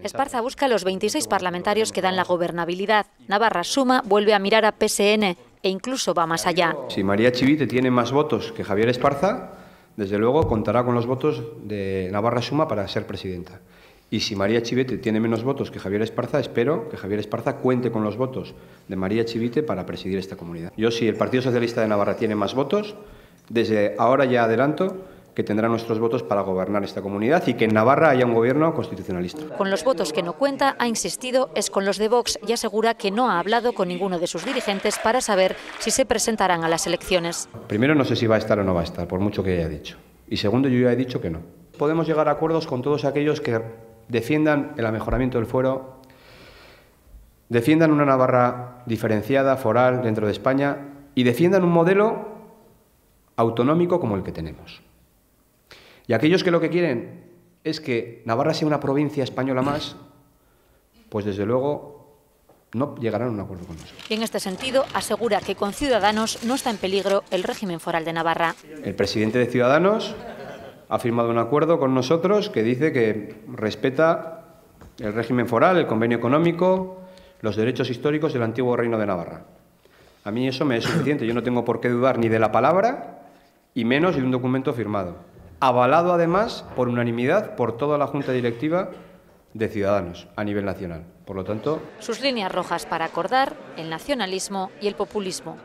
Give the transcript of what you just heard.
Esparza busca los 26 parlamentarios que dan la gobernabilidad. Navarra Suma vuelve a mirar a PSN e incluso va más allá. Si María Chivite tiene más votos que Javier Esparza, desde luego contará con los votos de Navarra Suma para ser presidenta. Y si María Chivite tiene menos votos que Javier Esparza, espero que Javier Esparza cuente con los votos de María Chivite para presidir esta comunidad. Yo, si el Partido Socialista de Navarra tiene más votos, desde ahora ya adelanto que tendrá nuestros votos para gobernar esta comunidad y que en Navarra haya un gobierno constitucionalista. Con los votos que no cuenta, ha insistido, es con los de Vox y asegura que no ha hablado con ninguno de sus dirigentes para saber si se presentarán a las elecciones. Primero, no sé si va a estar o no va a estar, por mucho que haya dicho. Y segundo, yo ya he dicho que no. Podemos llegar a acuerdos con todos aquellos que defiendan el amejoramiento del fuero, defiendan una Navarra diferenciada, foral, dentro de España, y defiendan un modelo autonómico como el que tenemos. Y aquellos que lo que quieren es que Navarra sea una provincia española más, pues desde luego no llegarán a un acuerdo con nosotros. Y en este sentido asegura que con Ciudadanos no está en peligro el régimen foral de Navarra. El presidente de Ciudadanos ha firmado un acuerdo con nosotros que dice que respeta el régimen foral, el convenio económico, los derechos históricos del antiguo Reino de Navarra. A mí eso me es suficiente, yo no tengo por qué dudar ni de la palabra y menos de un documento firmado, avalado además por unanimidad por toda la Junta Directiva de Ciudadanos a nivel nacional. Por lo tanto, sus líneas rojas para acordar el nacionalismo y el populismo.